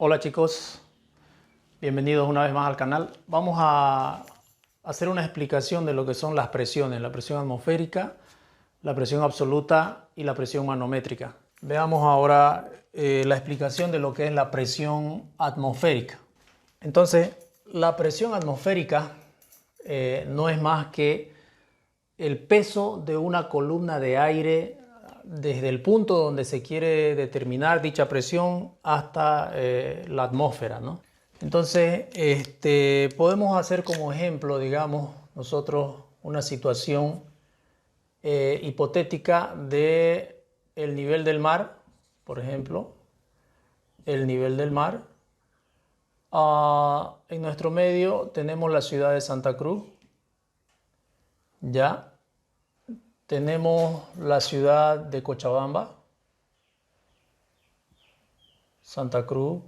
Hola chicos, bienvenidos una vez más al canal. Vamos a hacer una explicación de lo que son las presiones, la presión atmosférica, la presión absoluta y la presión manométrica. Veamos ahora la explicación de lo que es la presión atmosférica. Entonces, la presión atmosférica no es más que el peso de una columna de aire desde el punto donde se quiere determinar dicha presión hasta la atmósfera, ¿no? Entonces, podemos hacer como ejemplo, digamos, nosotros una situación hipotética de el nivel del mar, por ejemplo, el nivel del mar. En nuestro medio tenemos la ciudad de Santa Cruz, ya. Tenemos la ciudad de Cochabamba, Santa Cruz,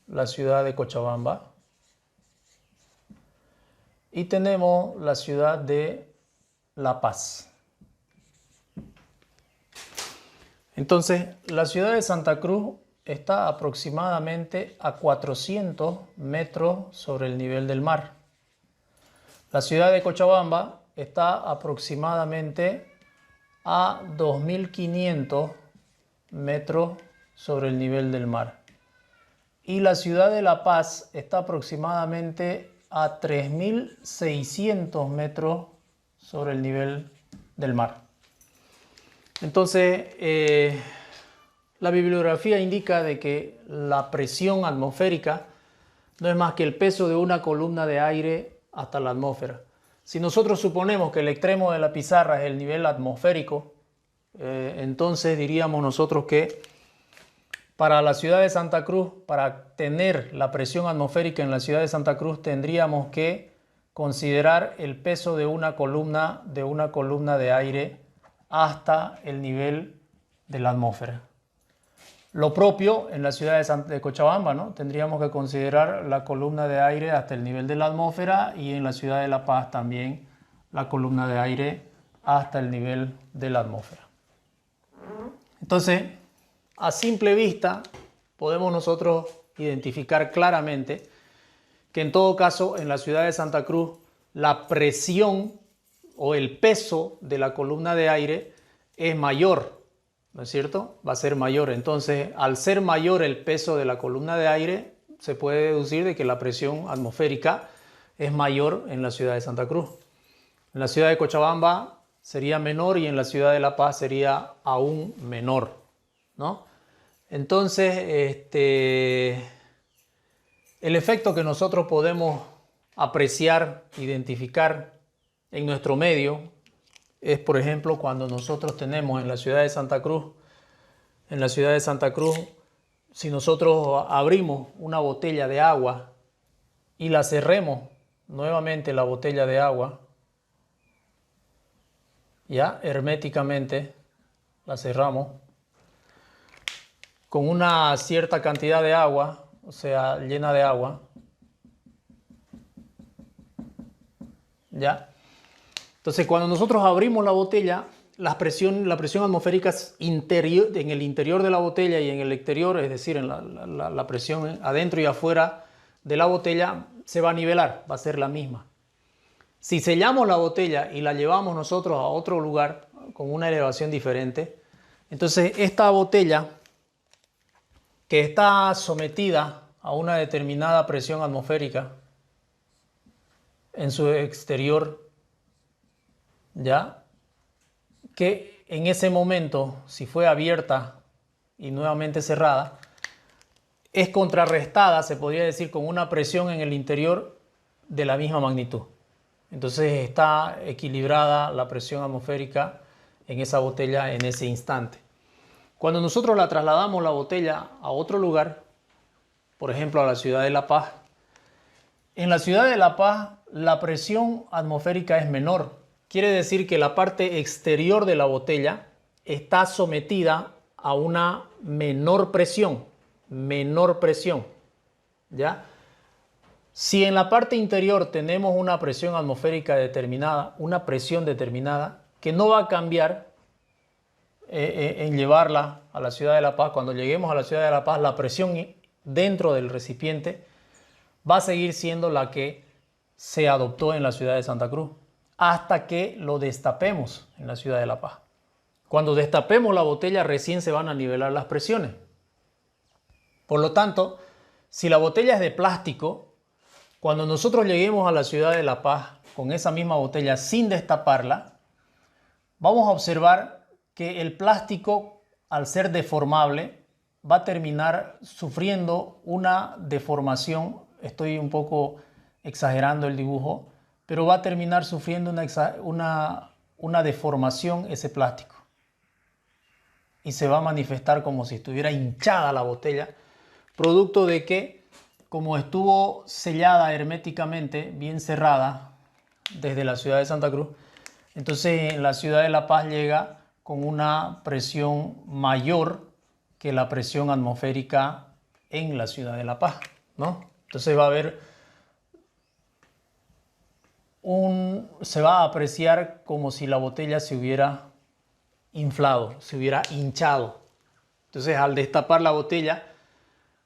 la ciudad de Cochabamba. Y tenemos la ciudad de La Paz. Entonces, la ciudad de Santa Cruz está aproximadamente a 400 metros sobre el nivel del mar. La ciudad de Cochabamba está aproximadamente a 2.500 metros sobre el nivel del mar. Y la ciudad de La Paz está aproximadamente a 3.600 metros sobre el nivel del mar. Entonces, la bibliografía indica de que la presión atmosférica no es más que el peso de una columna de aire hasta la atmósfera. Si nosotros suponemos que el extremo de la pizarra es el nivel atmosférico, entonces diríamos nosotros que para la ciudad de Santa Cruz, para tener la presión atmosférica en la ciudad de Santa Cruz, tendríamos que considerar el peso de una columna de aire hasta el nivel de la atmósfera. Lo propio en la ciudad de Cochabamba, ¿no? Tendríamos que considerar la columna de aire hasta el nivel de la atmósfera, y en la ciudad de La Paz también la columna de aire hasta el nivel de la atmósfera. Entonces, a simple vista podemos nosotros identificar claramente que en todo caso en la ciudad de Santa Cruz la presión o el peso de la columna de aire es mayor, ¿no es cierto? Va a ser mayor. Entonces, al ser mayor el peso de la columna de aire, se puede deducir de que la presión atmosférica es mayor en la ciudad de Santa Cruz. En la ciudad de Cochabamba sería menor y en la ciudad de La Paz sería aún menor, ¿no? Entonces, el efecto que nosotros podemos apreciar, identificar en nuestro medio es, por ejemplo, cuando nosotros tenemos en la ciudad de Santa Cruz, si nosotros abrimos una botella de agua y la cerremos nuevamente, la botella de agua, ya herméticamente la cerramos con una cierta cantidad de agua, o sea, llena de agua, ya. Entonces, cuando nosotros abrimos la botella, la presión atmosférica en el interior de la botella y en el exterior, es decir, en la presión adentro y afuera de la botella, se va a nivelar, va a ser la misma. Si sellamos la botella y la llevamos nosotros a otro lugar con una elevación diferente, entonces esta botella que está sometida a una determinada presión atmosférica en su exterior, ya, que en ese momento, si fue abierta y nuevamente cerrada, es contrarrestada, se podría decir, con una presión en el interior de la misma magnitud. Entonces está equilibrada la presión atmosférica en esa botella en ese instante. Cuando nosotros la trasladamos la botella a otro lugar, por ejemplo a la ciudad de La Paz, en la ciudad de La Paz la presión atmosférica es menor. Quiere decir que la parte exterior de la botella está sometida a una menor presión, ¿ya? Si en la parte interior tenemos una presión atmosférica determinada, una presión determinada, que no va a cambiar en llevarla a la ciudad de La Paz, cuando lleguemos a la ciudad de La Paz, la presión dentro del recipiente va a seguir siendo la que se adoptó en la ciudad de Santa Cruz hasta que lo destapemos en la ciudad de La Paz. Cuando destapemos la botella recién se van a nivelar las presiones. Por lo tanto, si la botella es de plástico, cuando nosotros lleguemos a la ciudad de La Paz con esa misma botella sin destaparla, vamos a observar que el plástico, al ser deformable, va a terminar sufriendo una deformación. Estoy un poco exagerando el dibujo, pero va a terminar sufriendo una deformación ese plástico. Y se va a manifestar como si estuviera hinchada la botella, producto de que, como estuvo sellada herméticamente, bien cerrada desde la ciudad de Santa Cruz, entonces en la ciudad de La Paz llega con una presión mayor que la presión atmosférica en la ciudad de La Paz, ¿no? Entonces va a haber se va a apreciar como si la botella se hubiera inflado, se hubiera hinchado. Entonces, al destapar la botella,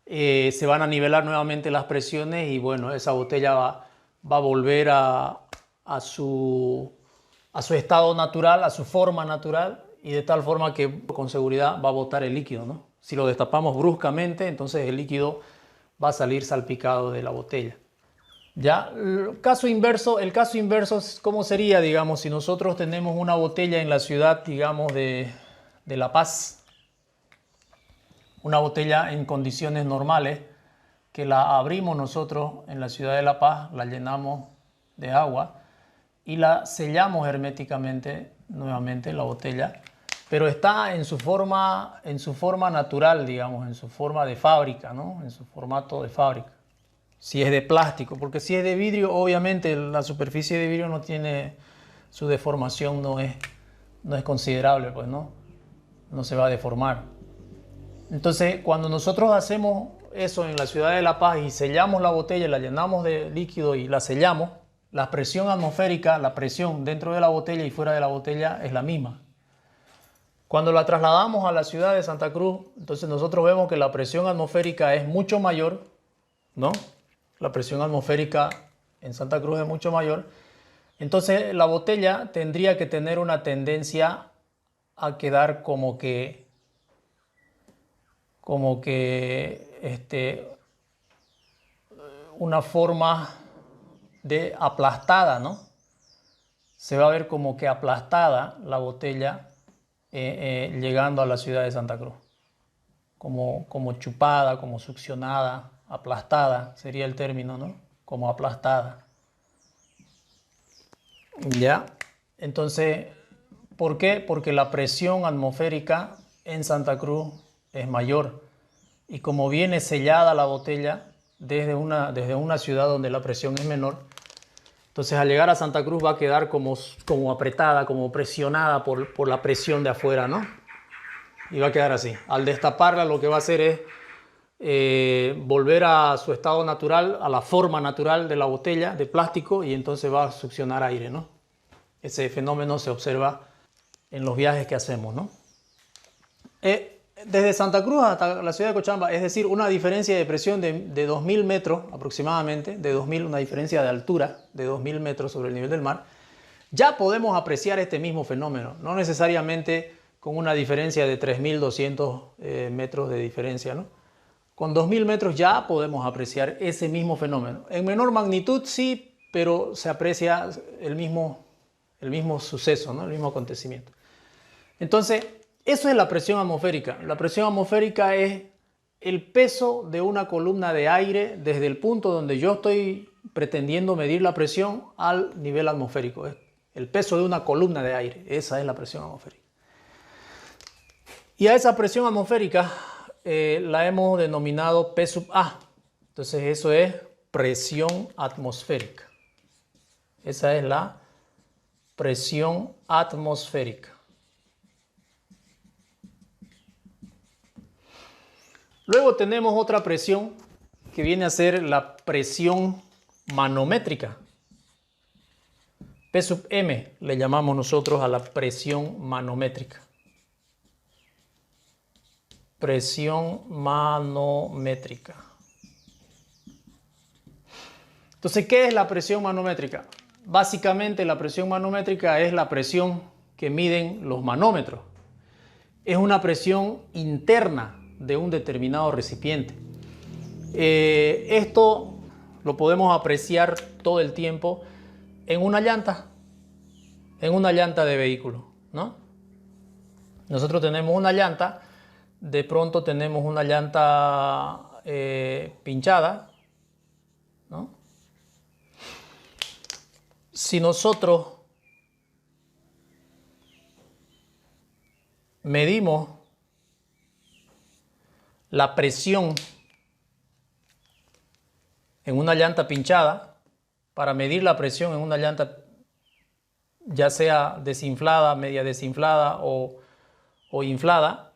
se van a nivelar nuevamente las presiones y bueno, esa botella va a volver a su estado natural, a su forma natural, y de tal forma que con seguridad va a botar el líquido, ¿no? Si lo destapamos bruscamente, entonces el líquido va a salir salpicado de la botella. Ya, el caso inverso, ¿cómo sería, digamos, si nosotros tenemos una botella en la ciudad, digamos, de La Paz? Una botella en condiciones normales, que la abrimos nosotros en la ciudad de La Paz, la llenamos de agua y la sellamos herméticamente nuevamente la botella, pero está en su forma natural, digamos, en su forma de fábrica, ¿no? En su formato de fábrica. Si es de plástico, porque si es de vidrio, obviamente la superficie de vidrio no tiene, su deformación no es considerable, pues no se va a deformar. Entonces, cuando nosotros hacemos eso en la ciudad de La Paz y sellamos la botella, la llenamos de líquido y la sellamos, la presión atmosférica, la presión dentro de la botella y fuera de la botella es la misma. Cuando la trasladamos a la ciudad de Santa Cruz, entonces nosotros vemos que la presión atmosférica es mucho mayor, ¿no? La presión atmosférica en Santa Cruz es mucho mayor. Entonces la botella tendría que tener una tendencia a quedar como que una forma de aplastada, ¿no? Se va a ver como que aplastada la botella llegando a la ciudad de Santa Cruz. Como chupada, como succionada, aplastada sería el término, ¿no? Como aplastada. ¿Ya? Entonces, ¿por qué? Porque la presión atmosférica en Santa Cruz es mayor. Y como viene sellada la botella desde una ciudad donde la presión es menor, entonces al llegar a Santa Cruz va a quedar como apretada, como presionada por la presión de afuera, ¿no? Y va a quedar así. Al destaparla lo que va a hacer es volver a su estado natural, a la forma natural de la botella de plástico, y entonces va a succionar aire, ¿no? Ese fenómeno se observa en los viajes que hacemos, ¿no? Desde Santa Cruz hasta la ciudad de Cochabamba, es decir, una diferencia de presión de 2000 metros aproximadamente, una diferencia de altura de 2000 metros sobre el nivel del mar, ya podemos apreciar este mismo fenómeno, no necesariamente con una diferencia de 3200 metros de diferencia, ¿no? Con 2000 metros ya podemos apreciar ese mismo fenómeno. En menor magnitud sí, pero se aprecia el mismo suceso, ¿no? El mismo acontecimiento. Entonces, eso es la presión atmosférica. La presión atmosférica es el peso de una columna de aire desde el punto donde yo estoy pretendiendo medir la presión al nivel atmosférico. Es el peso de una columna de aire. Esa es la presión atmosférica. Y a esa presión atmosférica la hemos denominado P sub A. Entonces eso es presión atmosférica. Esa es la presión atmosférica. Luego tenemos otra presión que viene a ser la presión manométrica. P sub M le llamamos nosotros a la presión manométrica. Presión manométrica. Entonces, ¿qué es la presión manométrica? Básicamente la presión manométrica es la presión que miden los manómetros. Es una presión interna de un determinado recipiente. Esto lo podemos apreciar todo el tiempo en una llanta de vehículo, ¿no? Nosotros tenemos una llanta, de pronto tenemos una llanta pinchada, ¿no? Si nosotros medimos la presión en una llanta pinchada, para medir la presión en una llanta ya sea desinflada, media desinflada o inflada,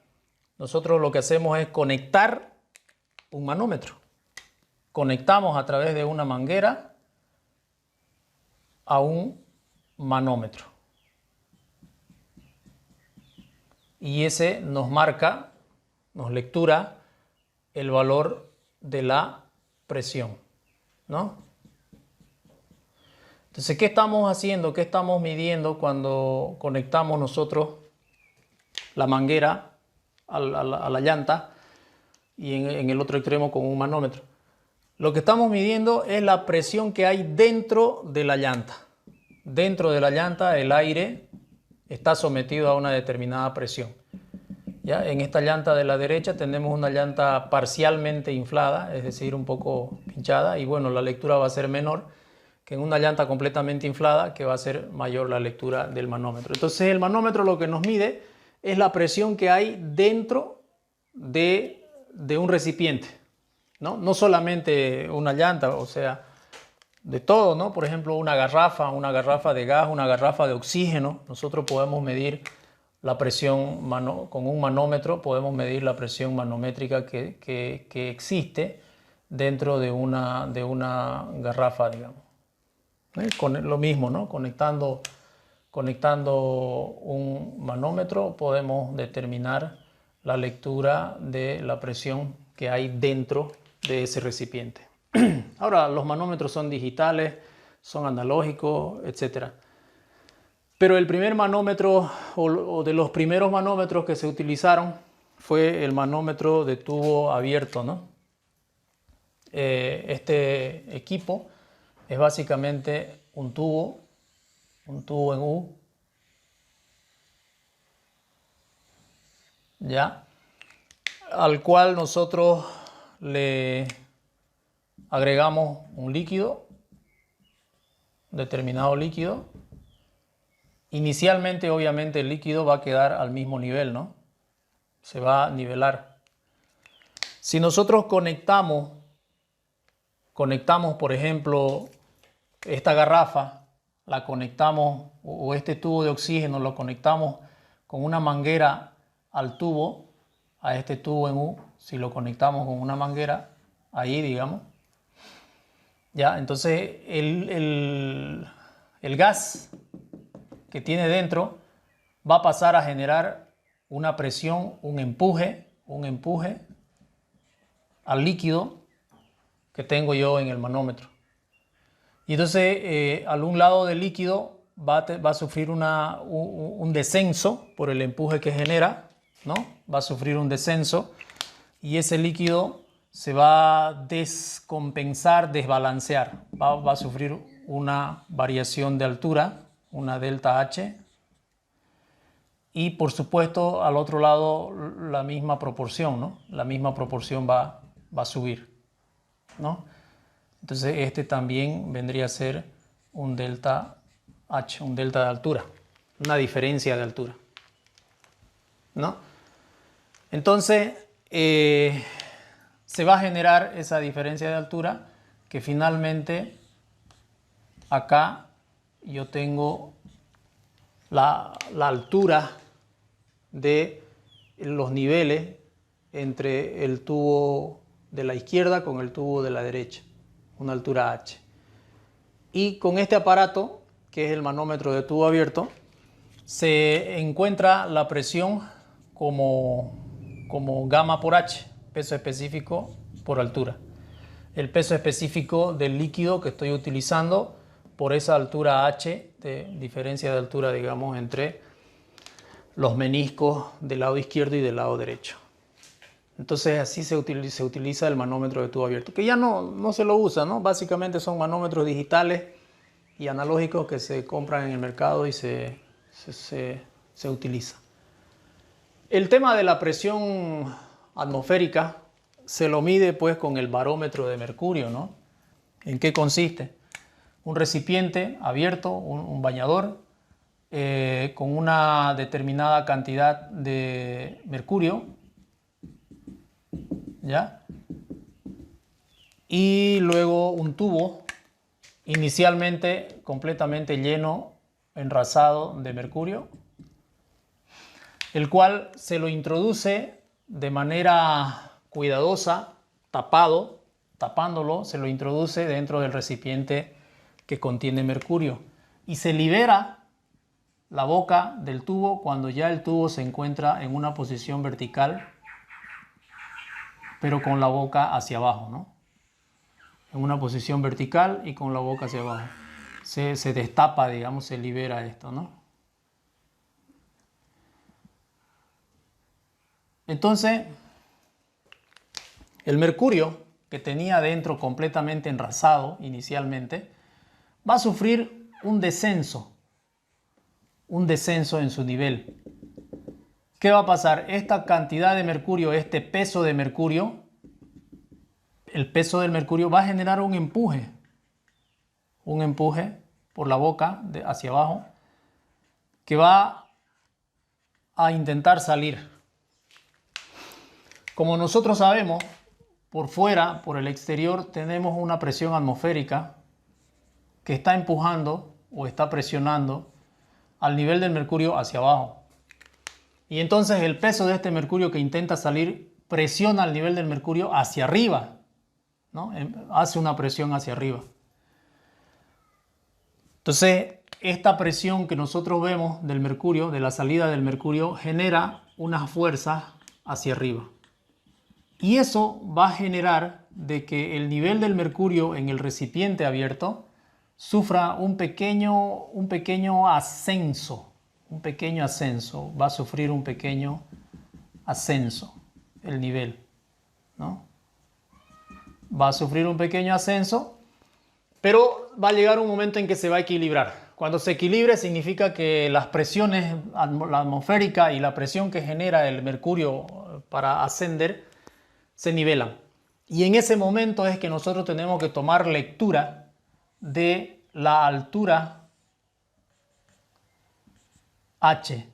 nosotros lo que hacemos es conectar un manómetro. Conectamos a través de una manguera a un manómetro. Y ese nos marca, nos lectura el valor de la presión, ¿no? Entonces, ¿qué estamos haciendo? ¿Qué estamos midiendo cuando conectamos nosotros la manguera a la llanta y en el otro extremo con un manómetro? Lo que estamos midiendo es la presión que hay dentro de la llanta. Dentro de la llanta el aire está sometido a una determinada presión. ¿Ya? En esta llanta de la derecha tenemos una llanta parcialmente inflada, es decir, un poco pinchada, y bueno, la lectura va a ser menor que en una llanta completamente inflada, que va a ser mayor la lectura del manómetro. Entonces el manómetro lo que nos mide es la presión que hay dentro de un recipiente, ¿no? No solamente una llanta, o sea, de todo, ¿no? Por ejemplo, una garrafa de gas, una garrafa de oxígeno. Nosotros podemos medir la presión con un manómetro, podemos medir la presión manométrica que existe dentro de una garrafa, digamos. Con lo mismo, ¿no? Conectando un manómetro podemos determinar la lectura de la presión que hay dentro de ese recipiente. Ahora, los manómetros son digitales, son analógicos, etc. Pero el primer manómetro o de los primeros manómetros que se utilizaron fue el manómetro de tubo abierto, ¿no? Este equipo es básicamente un tubo en U, ¿ya? Al cual nosotros le agregamos un líquido, determinado líquido. Inicialmente, obviamente, el líquido va a quedar al mismo nivel, ¿no? Se va a nivelar. Si nosotros conectamos, por ejemplo, esta garrafa, la conectamos, o este tubo de oxígeno, lo conectamos con una manguera al tubo, a este tubo en U, si lo conectamos con una manguera, ahí, digamos, ya, entonces el gas que tiene dentro va a pasar a generar una presión, un empuje al líquido que tengo yo en el manómetro. Y entonces al un lado del líquido va a sufrir un descenso por el empuje que genera, ¿no? Va a sufrir un descenso y ese líquido se va a descompensar, desbalancear. Va a sufrir una variación de altura, una delta H. Y por supuesto al otro lado la misma proporción, ¿no? La misma proporción va a subir, ¿no? Entonces este también vendría a ser un delta H, un delta de altura, una diferencia de altura, ¿no? Entonces se va a generar esa diferencia de altura que finalmente acá yo tengo la altura de los niveles entre el tubo de la izquierda con el tubo de la derecha, una altura H. Y con este aparato, que es el manómetro de tubo abierto, se encuentra la presión como gamma por H, peso específico por altura. el peso específico del líquido que estoy utilizando por esa altura H, de diferencia de altura, digamos, entre los meniscos del lado izquierdo y del lado derecho. Entonces así se utiliza el manómetro de tubo abierto, que ya no se lo usa, ¿no? Básicamente son manómetros digitales y analógicos que se compran en el mercado y se utiliza. El tema de la presión atmosférica se lo mide pues con el barómetro de mercurio, ¿no? ¿En qué consiste? Un recipiente abierto, un bañador, con una determinada cantidad de mercurio, ¿ya? Y luego un tubo inicialmente completamente lleno, enrasado de mercurio, el cual se lo introduce de manera cuidadosa, tapándolo, se lo introduce dentro del recipiente que contiene mercurio y se libera la boca del tubo cuando ya el tubo se encuentra en una posición vertical, pero con la boca hacia abajo, ¿no? En una posición vertical y con la boca hacia abajo. Se destapa, digamos, se libera esto, ¿no? Entonces, el mercurio que tenía dentro completamente enrasado inicialmente va a sufrir un descenso en su nivel. ¿Qué va a pasar? Esta cantidad de mercurio, este peso de mercurio, el peso del mercurio va a generar un empuje por la boca hacia abajo, que va a intentar salir. Como nosotros sabemos, por fuera, por el exterior, tenemos una presión atmosférica que está empujando o está presionando al nivel del mercurio hacia abajo. Y entonces el peso de este mercurio que intenta salir presiona al nivel del mercurio hacia arriba, ¿no? Hace una presión hacia arriba. Entonces, esta presión que nosotros vemos del mercurio, de la salida del mercurio, genera unas fuerzas hacia arriba. Y eso va a generar de que el nivel del mercurio en el recipiente abierto sufra un pequeño ascenso. Va a sufrir un pequeño ascenso el nivel, ¿no? Va a sufrir un pequeño ascenso, pero va a llegar un momento en que se va a equilibrar. Cuando se equilibre significa que las presiones, la atmosférica y la presión que genera el mercurio para ascender se nivelan. Y en ese momento es que nosotros tenemos que tomar lectura de la altura H,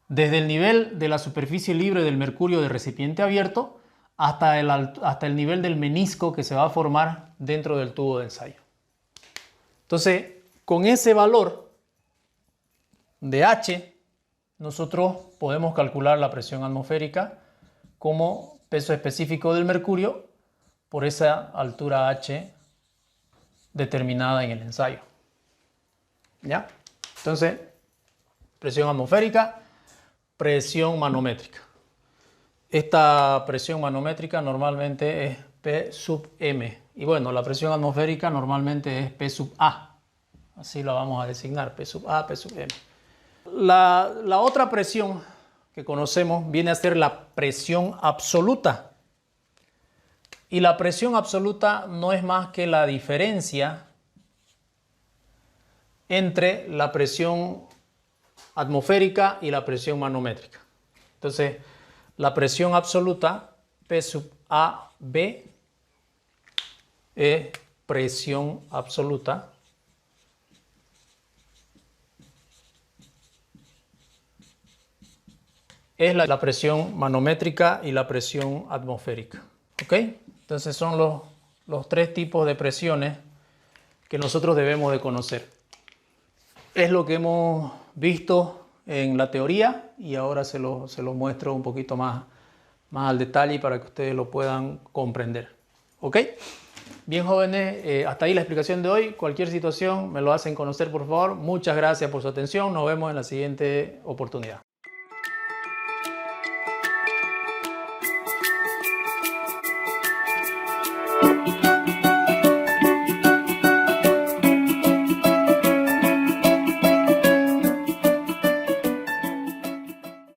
desde el nivel de la superficie libre del mercurio del recipiente abierto hasta el nivel del menisco que se va a formar dentro del tubo de ensayo. Entonces, con ese valor de H, nosotros podemos calcular la presión atmosférica como peso específico del mercurio por esa altura H determinada en el ensayo. ¿Ya? Entonces, presión atmosférica, presión manométrica. Esta presión manométrica normalmente es P sub M. Y bueno, la presión atmosférica normalmente es P sub A. Así la vamos a designar, P sub A, P sub M. La otra presión que conocemos viene a ser la presión absoluta. Y la presión absoluta no es más que la diferencia entre la presión atmosférica y la presión manométrica. Entonces, la presión absoluta, P sub AB, es presión absoluta es la presión manométrica y la presión atmosférica. ¿Ok? Entonces son los tres tipos de presiones que nosotros debemos de conocer. Es lo que hemos visto en la teoría y ahora se lo muestro un poquito más al detalle para que ustedes lo puedan comprender. ¿Ok? Bien, jóvenes, hasta ahí la explicación de hoy. Cualquier situación me lo hacen conocer, por favor. Muchas gracias por su atención. Nos vemos en la siguiente oportunidad.